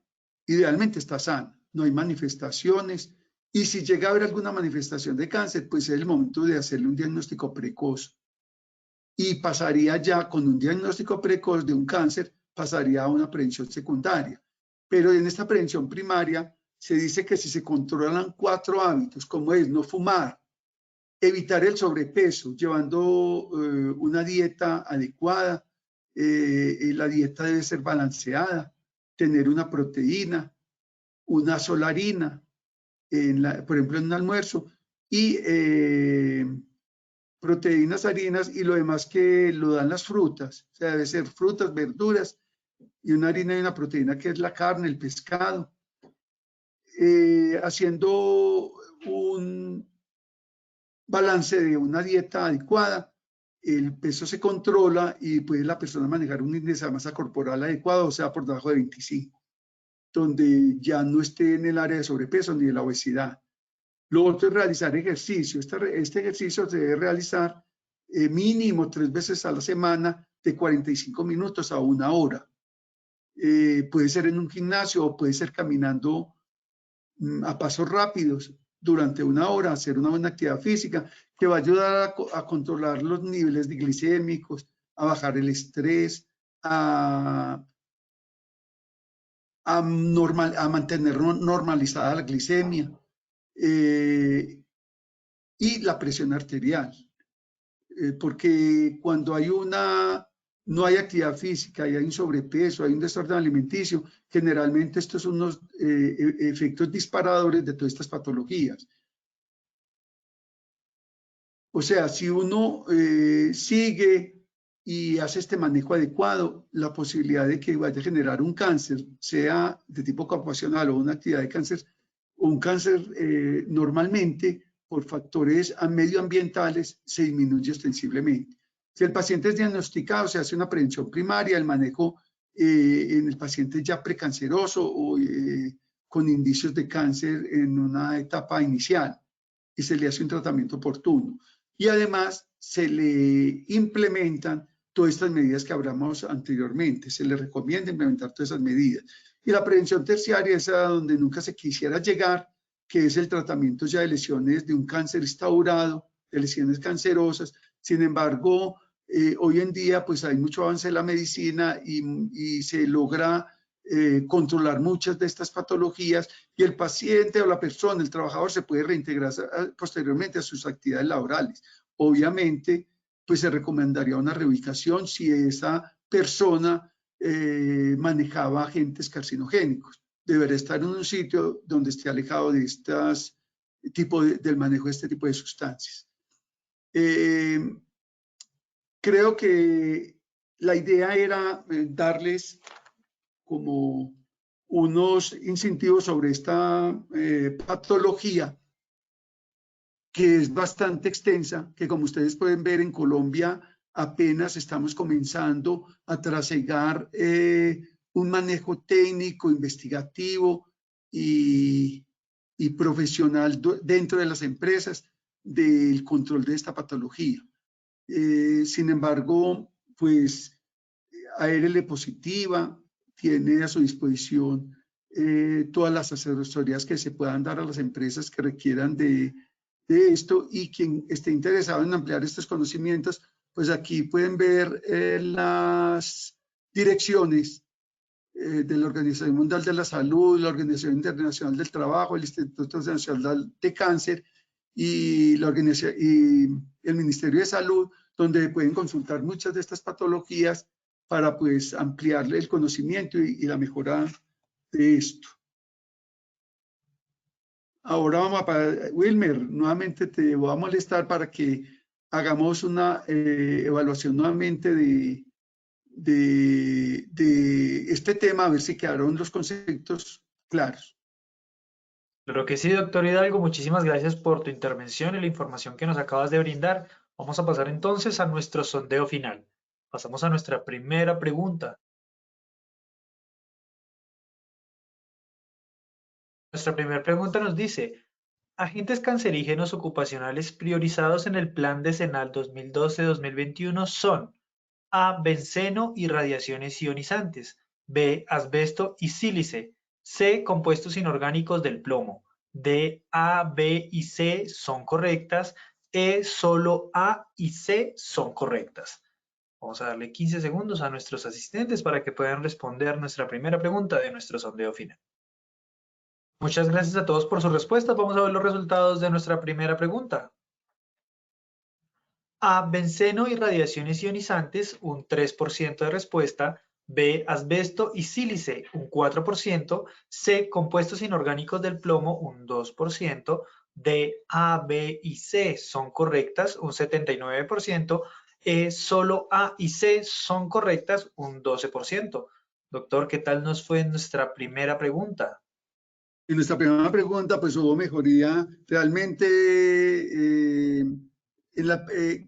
idealmente está sana, no hay manifestaciones, y si llega a haber alguna manifestación de cáncer, pues es el momento de hacerle un diagnóstico precoz. Y pasaría ya con un diagnóstico precoz de un cáncer, pasaría a una prevención secundaria. Pero en esta prevención primaria se dice que si se controlan 4 hábitos, como es no fumar, evitar el sobrepeso, llevando una dieta adecuada, la dieta debe ser balanceada, tener una proteína, una sola harina, por ejemplo en un almuerzo, y proteínas, harinas y lo demás que lo dan las frutas, o sea, debe ser frutas, verduras y una harina y una proteína que es la carne, el pescado, haciendo un balance de una dieta adecuada, el peso se controla y puede la persona manejar un índice de masa corporal adecuado, o sea, por debajo de 25, donde ya no esté en el área de sobrepeso ni de la obesidad. Lo otro es realizar ejercicio. Este ejercicio se debe realizar mínimo 3 veces a la semana de 45 minutos a 1 hora. Puede ser en un gimnasio o puede ser caminando a pasos rápidos durante 1 hora, hacer una buena actividad física que va a ayudar a controlar los niveles glicémicos, a bajar el estrés, a mantener normalizada la glicemia. Y la presión arterial, porque cuando no hay actividad física y hay un sobrepeso, hay un desorden alimenticio, generalmente estos son unos efectos disparadores de todas estas patologías. O sea, si uno sigue y hace este manejo adecuado, la posibilidad de que vaya a generar un cáncer, sea de tipo ocupacional o una actividad de cáncer, o un cáncer normalmente, por factores medioambientales, se disminuye ostensiblemente. Si el paciente es diagnosticado, se hace una prevención primaria, el manejo en el paciente ya precanceroso o con indicios de cáncer en una etapa inicial y se le hace un tratamiento oportuno. Y además se le implementan todas estas medidas que hablamos anteriormente, se le recomienda implementar todas esas medidas. Y la prevención terciaria es a donde nunca se quisiera llegar, que es el tratamiento ya de lesiones de un cáncer instaurado, de lesiones cancerosas. Sin embargo, hoy en día pues hay mucho avance en la medicina y se logra controlar muchas de estas patologías y el paciente o la persona, el trabajador, se puede reintegrar posteriormente a sus actividades laborales. Obviamente, pues se recomendaría una reubicación si esa persona manejaba agentes carcinogénicos. Debería estar en un sitio donde esté alejado de del manejo de este tipo de sustancias. Creo que la idea era darles como unos incentivos sobre esta patología que es bastante extensa, que como ustedes pueden ver en Colombia apenas estamos comenzando a trasegar un manejo técnico, investigativo y profesional dentro de las empresas del control de esta patología. Sin embargo, pues ARL positiva tiene a su disposición todas las asesorías que se puedan dar a las empresas que requieran de esto, y quien esté interesado en ampliar estos conocimientos, pues aquí pueden ver las direcciones de la Organización Mundial de la Salud, la Organización Internacional del Trabajo, el Instituto Nacional de Cáncer y, y el Ministerio de Salud, donde pueden consultar muchas de estas patologías para pues ampliarle el conocimiento y la mejora de esto. Ahora vamos a, Wilmer, nuevamente te voy a molestar para que hagamos una evaluación nuevamente de este tema, a ver si quedaron los conceptos claros. Claro que sí, doctor Hidalgo, muchísimas gracias por tu intervención y la información que nos acabas de brindar. Vamos a pasar entonces a nuestro sondeo final. Pasamos a nuestra primera pregunta. Nuestra primera pregunta nos dice, agentes cancerígenos ocupacionales priorizados en el Plan Decenal 2012-2021 son A. Benceno y radiaciones ionizantes. B. Asbesto y sílice. C. Compuestos inorgánicos del plomo. D. A, B y C son correctas. E. Solo A y C son correctas. Vamos a darle 15 segundos a nuestros asistentes para que puedan responder nuestra primera pregunta de nuestro sondeo final. Muchas gracias a todos por sus respuestas. Vamos a ver los resultados de nuestra primera pregunta. A. Benceno y radiaciones ionizantes, un 3% de respuesta. B. Asbesto y sílice, un 4%. C. Compuestos inorgánicos del plomo, un 2%. D. A, B y C son correctas, un 79%. E. Solo A y C son correctas, un 12%. Doctor, ¿qué tal nos fue nuestra primera pregunta? En nuestra primera pregunta, pues hubo mejoría realmente.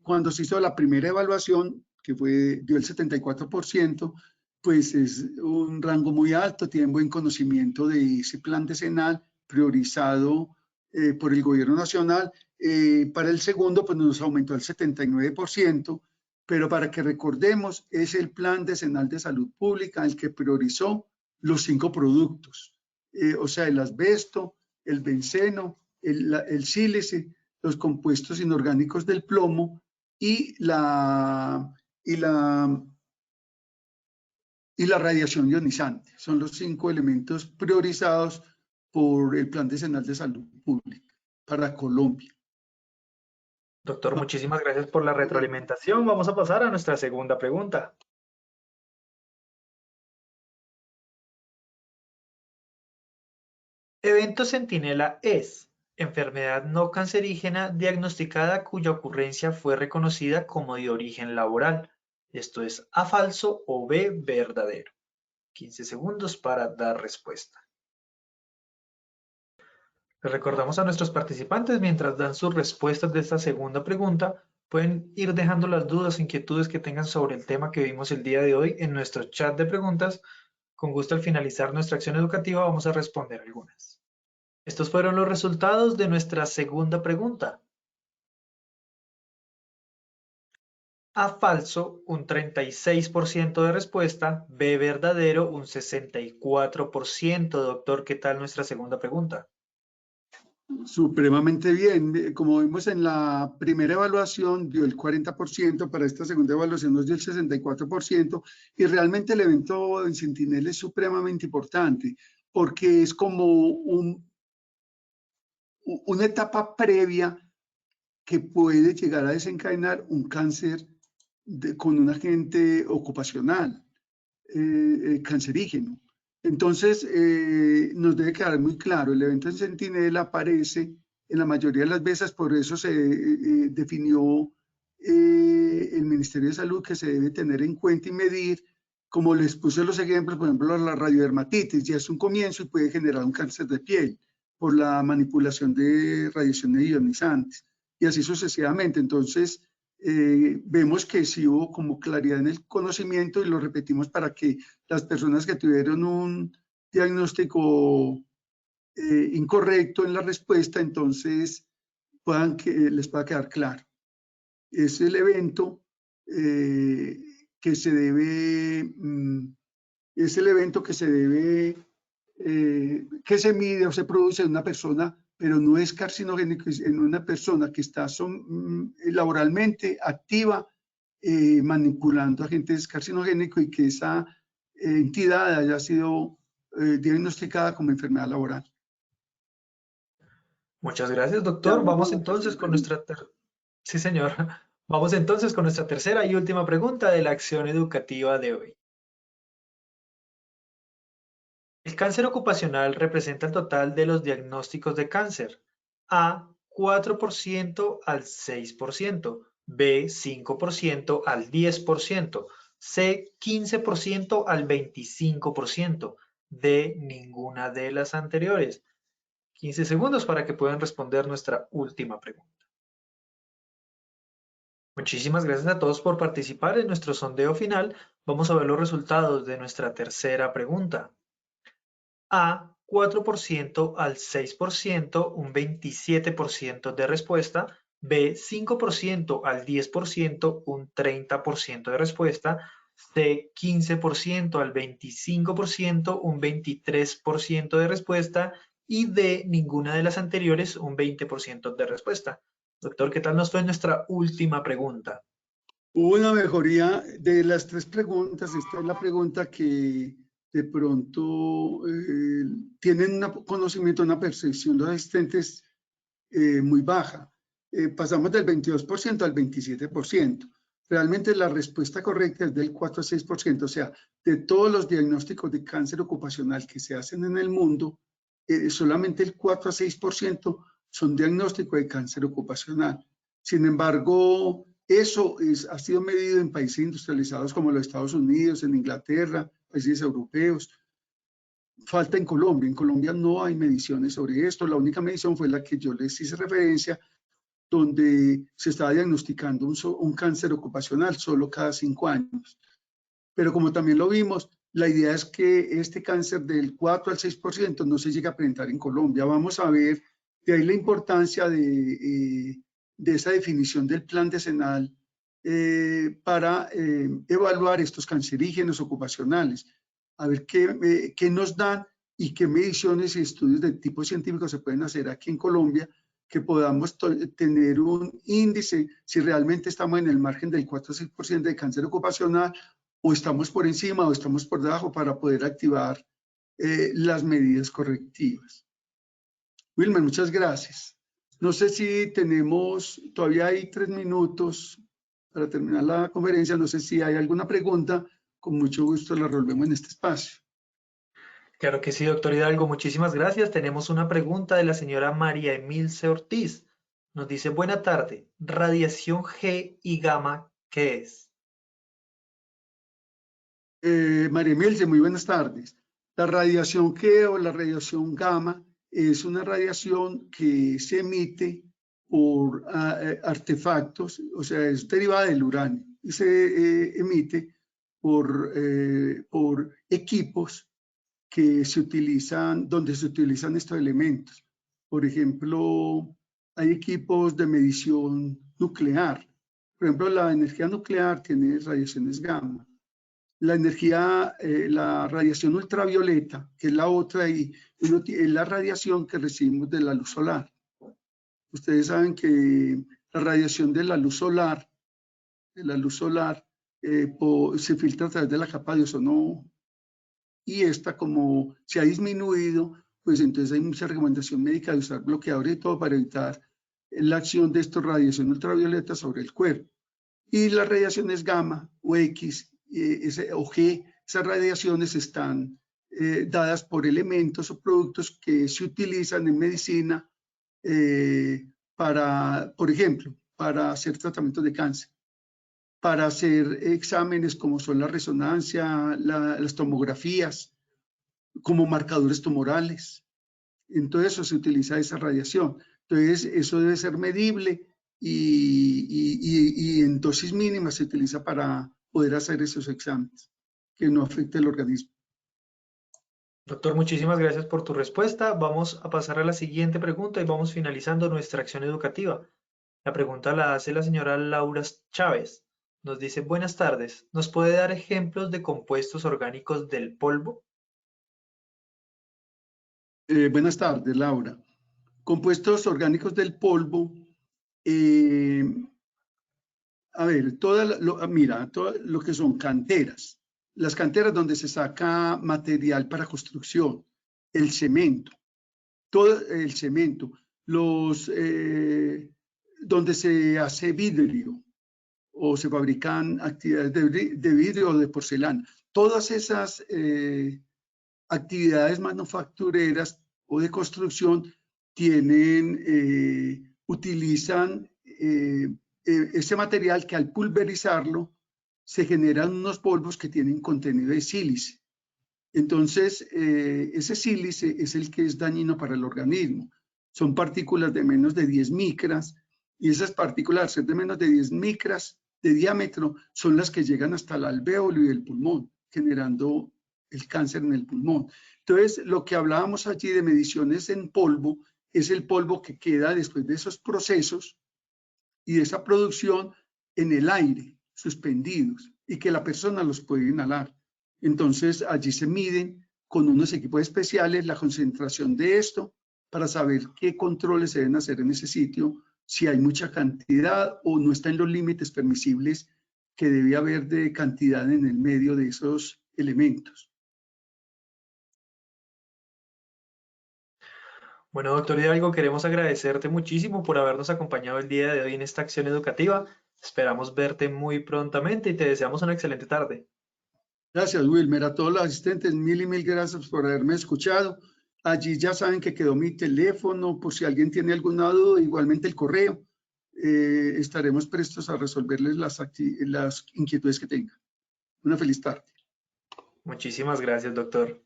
Cuando se hizo la primera evaluación, que dio el 74%, pues es un rango muy alto, tienen buen conocimiento de ese plan decenal priorizado por el gobierno nacional. Para el segundo, pues nos aumentó al 79%, pero para que recordemos, es el plan decenal de salud pública el que priorizó los 5 productos. O sea, el asbesto, el benceno, el sílice, los compuestos inorgánicos del plomo y la radiación ionizante. Son los 5 elementos priorizados por el Plan Decenal de Salud Pública para Colombia. Doctor, muchísimas gracias por la retroalimentación. Vamos a pasar a nuestra segunda pregunta. Evento centinela es enfermedad no cancerígena diagnosticada cuya ocurrencia fue reconocida como de origen laboral. Esto es A falso o B verdadero. 15 segundos para dar respuesta. Les recordamos a nuestros participantes, mientras dan sus respuestas de esta segunda pregunta, pueden ir dejando las dudas, inquietudes que tengan sobre el tema que vimos el día de hoy en nuestro chat de preguntas. Con gusto, al finalizar nuestra acción educativa, vamos a responder algunas. Estos fueron los resultados de nuestra segunda pregunta. A falso, un 36% de respuesta. B verdadero, un 64%. Doctor, ¿qué tal nuestra segunda pregunta? Supremamente bien. Como vimos en la primera evaluación, dio el 40%, para esta segunda evaluación nos dio el 64%, y realmente el evento en Centinela es supremamente importante, porque es como una etapa previa que puede llegar a desencadenar un cáncer con un agente ocupacional cancerígeno. Entonces, nos debe quedar muy claro, el evento en Centinela aparece en la mayoría de las veces, por eso se definió el Ministerio de Salud que se debe tener en cuenta y medir, como les puse los ejemplos, por ejemplo, la radiodermatitis, ya es un comienzo y puede generar un cáncer de piel por la manipulación de radiaciones ionizantes, y así sucesivamente. Entonces, vemos que sí hubo como claridad en el conocimiento, y lo repetimos para que las personas que tuvieron un diagnóstico incorrecto en la respuesta, entonces les pueda quedar claro. es el evento que se debe, es el evento que se debe, que se mide o se produce en una persona, pero no es carcinogénico en una persona que está laboralmente activa manipulando agentes carcinogénicos y que esa entidad haya sido diagnosticada como enfermedad laboral. Muchas gracias, Ya doctor. vamos Vamos a la entonces tercera con pregunta. Sí, señor. Vamos entonces con nuestra tercera y última pregunta de la acción educativa de hoy. El cáncer ocupacional representa el total de los diagnósticos de cáncer. A, 4% al 6%, B, 5% al 10%, C, 15% al 25%, D, ninguna de las anteriores. 15 segundos para que puedan responder nuestra última pregunta. Muchísimas gracias a todos por participar en nuestro sondeo final. Vamos a ver los resultados de nuestra tercera pregunta. A, 4% al 6%, un 27% de respuesta. B, 5% al 10%, un 30% de respuesta. C, 15% al 25%, un 23% de respuesta. Y D, ninguna de las anteriores, un 20% de respuesta. Doctor, ¿qué tal nos fue nuestra última pregunta? Hubo una mejoría de las tres preguntas. Esta es la pregunta que de pronto tienen un conocimiento, una percepción de los asistentes muy baja. Pasamos del 22% al 27%. Realmente la respuesta correcta es del 4 a 6%, o sea, de todos los diagnósticos de cáncer ocupacional que se hacen en el mundo, solamente el 4 a 6% son diagnósticos de cáncer ocupacional. Sin embargo, eso ha sido medido en países industrializados como los Estados Unidos, en Inglaterra, países europeos. Falta en Colombia. En Colombia no hay mediciones sobre esto. La única medición fue la que yo les hice referencia, donde se estaba diagnosticando un cáncer ocupacional solo cada 5 años. Pero como también lo vimos, la idea es que este cáncer del 4 al 6% no se llegue a presentar en Colombia. Vamos a ver, de ahí la importancia de esa definición del plan decenal para evaluar estos cancerígenos ocupacionales, a ver qué nos dan y qué mediciones y estudios de tipo científico se pueden hacer aquí en Colombia, que podamos tener un índice si realmente estamos en el margen del 4 o 6% de cáncer ocupacional, o estamos por encima o estamos por debajo, para poder activar las medidas correctivas. Wilmer, muchas gracias. No sé si todavía hay 3 minutos para terminar la conferencia. No sé si hay alguna pregunta. Con mucho gusto la resolvemos en este espacio. Claro que sí, doctor Hidalgo, muchísimas gracias. Tenemos una pregunta de la señora María Emilce Ortiz. Nos dice, buena tarde, radiación G y gamma, ¿qué es? María Emilce, muy buenas tardes. La radiación G o la radiación gamma es una radiación que se emite por artefactos, o sea, es derivada del uranio y se emite por equipos que se utilizan, donde se utilizan estos elementos. Por ejemplo, hay equipos de medición nuclear. Por ejemplo, la energía nuclear tiene radiaciones gamma. La energía, la radiación ultravioleta, que es la otra, y es la radiación que recibimos de la luz solar. Ustedes saben que la radiación de la luz solar, se filtra a través de la capa de ozono, y esta, como se ha disminuido, pues entonces hay mucha recomendación médica de usar bloqueadores y todo para evitar la acción de esta radiación ultravioleta sobre el cuerpo. Y las radiaciones gamma o X o G, esas radiaciones están dadas por elementos o productos que se utilizan en medicina para, por ejemplo, para hacer tratamientos de cáncer, para hacer exámenes como son la resonancia, las tomografías, como marcadores tumorales. Entonces eso se utiliza esa radiación. Entonces eso debe ser medible y en dosis mínimas se utiliza para poder hacer esos exámenes que no afecte el organismo. Doctor, muchísimas gracias por tu respuesta. Vamos a pasar a la siguiente pregunta y vamos finalizando nuestra acción educativa. La pregunta la hace la señora Laura Chávez. Nos dice, buenas tardes, ¿nos puede dar ejemplos de compuestos orgánicos del polvo? Buenas tardes, Laura. Compuestos orgánicos del polvo. eh, a ver, mira, todo lo que son canteras. Las canteras donde se saca material para construcción, el cemento, todo el cemento, donde se hace vidrio o se fabrican actividades de vidrio o de porcelana. Todas esas actividades manufactureras o de construcción utilizan ese material que al pulverizarlo se generan unos polvos que tienen contenido de sílice. Entonces, ese sílice es el que es dañino para el organismo. Son partículas de menos de 10 micras y esas partículas, al ser de menos de 10 micras de diámetro, son las que llegan hasta el alvéolo y el pulmón, generando el cáncer en el pulmón. Entonces, lo que hablábamos allí de mediciones en polvo es el polvo que queda después de esos procesos y de esa producción en el aire, suspendidos, y que la persona los puede inhalar. Entonces, allí se miden con unos equipos especiales la concentración de esto para saber qué controles se deben hacer en ese sitio, si hay mucha cantidad o no está en los límites permisibles que debe haber de cantidad en el medio de esos elementos. Bueno, doctor Hidalgo, queremos agradecerte muchísimo por habernos acompañado el día de hoy en esta acción educativa. Esperamos verte muy prontamente y te deseamos una excelente tarde. Gracias, Wilmer. A todos los asistentes, mil y mil gracias por haberme escuchado. Allí ya saben que quedó mi teléfono, por si alguien tiene alguna duda, igualmente el correo. Estaremos prestos a resolverles las inquietudes que tengan. Una feliz tarde. Muchísimas gracias, doctor.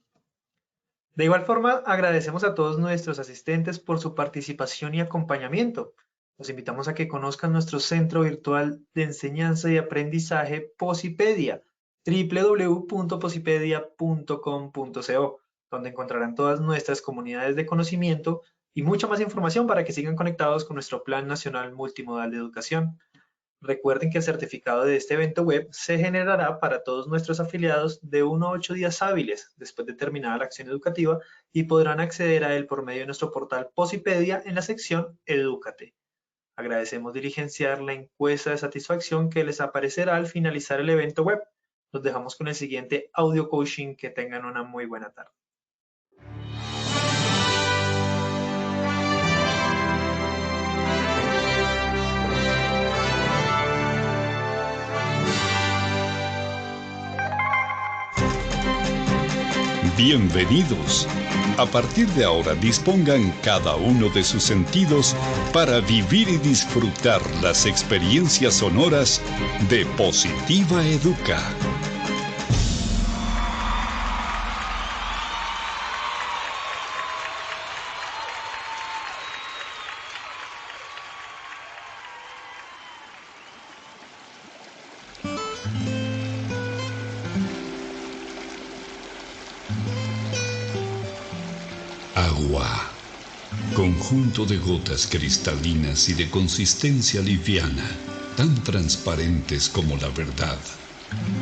De igual forma, agradecemos a todos nuestros asistentes por su participación y acompañamiento. Los invitamos a que conozcan nuestro centro virtual de enseñanza y aprendizaje Posipedia, www.posipedia.com.co, donde encontrarán todas nuestras comunidades de conocimiento y mucha más información para que sigan conectados con nuestro Plan Nacional Multimodal de Educación. Recuerden que el certificado de este evento web se generará para todos nuestros afiliados de 1 a 8 días hábiles después de terminada la acción educativa y podrán acceder a él por medio de nuestro portal Posipedia en la sección Edúcate. Agradecemos diligenciar la encuesta de satisfacción que les aparecerá al finalizar el evento web. Los dejamos con el siguiente audio coaching. Que tengan una muy buena tarde. Bienvenidos. A partir de ahora dispongan cada uno de sus sentidos para vivir y disfrutar las experiencias sonoras de Positiva Educa. Agua. Conjunto de gotas cristalinas y de consistencia liviana, tan transparentes como la verdad,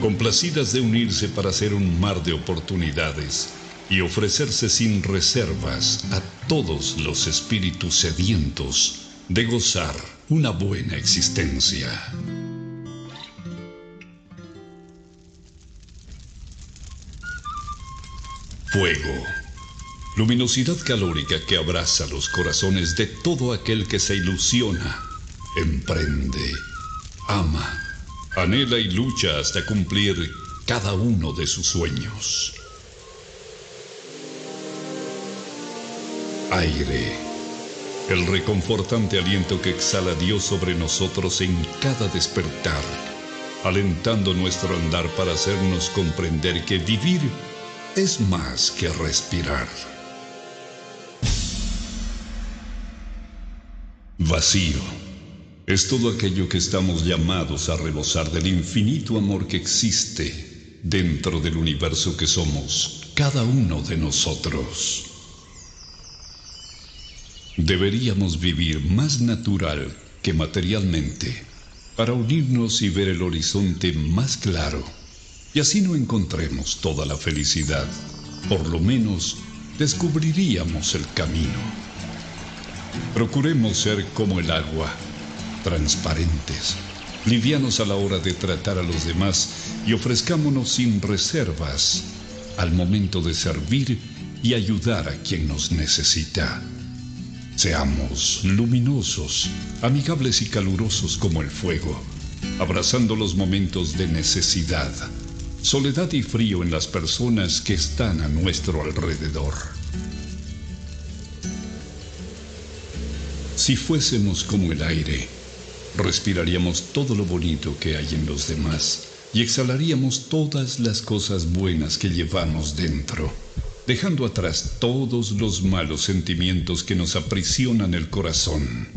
complacidas de unirse para hacer un mar de oportunidades y ofrecerse sin reservas a todos los espíritus sedientos de gozar una buena existencia. Fuego. Luminosidad calórica que abraza los corazones de todo aquel que se ilusiona, emprende, ama, anhela y lucha hasta cumplir cada uno de sus sueños. Aire. El reconfortante aliento que exhala Dios sobre nosotros en cada despertar, alentando nuestro andar para hacernos comprender que vivir es más que respirar. Vacío. Es todo aquello que estamos llamados a rebosar del infinito amor que existe dentro del universo que somos cada uno de nosotros. Deberíamos vivir más natural que materialmente, para unirnos y ver el horizonte más claro, y así no encontremos toda la felicidad, por lo menos descubriríamos el camino. Procuremos ser como el agua, transparentes, livianos a la hora de tratar a los demás y ofrezcámonos sin reservas al momento de servir y ayudar a quien nos necesita. Seamos luminosos, amigables y calurosos como el fuego, abrazando los momentos de necesidad, soledad y frío en las personas que están a nuestro alrededor. Si fuésemos como el aire, respiraríamos todo lo bonito que hay en los demás y exhalaríamos todas las cosas buenas que llevamos dentro, dejando atrás todos los malos sentimientos que nos aprisionan el corazón.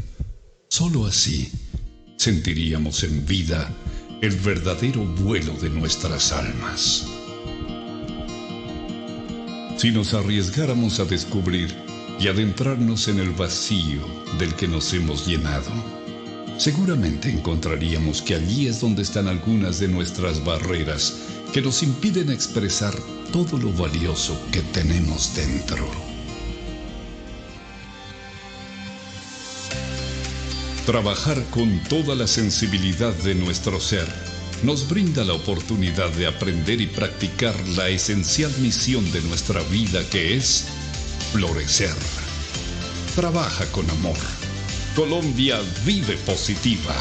Solo así sentiríamos en vida el verdadero vuelo de nuestras almas. Si nos arriesgáramos a descubrir y adentrarnos en el vacío del que nos hemos llenado, seguramente encontraríamos que allí es donde están algunas de nuestras barreras que nos impiden expresar todo lo valioso que tenemos dentro. Trabajar con toda la sensibilidad de nuestro ser nos brinda la oportunidad de aprender y practicar la esencial misión de nuestra vida, que es florecer. Trabaja con amor. Colombia vive positiva.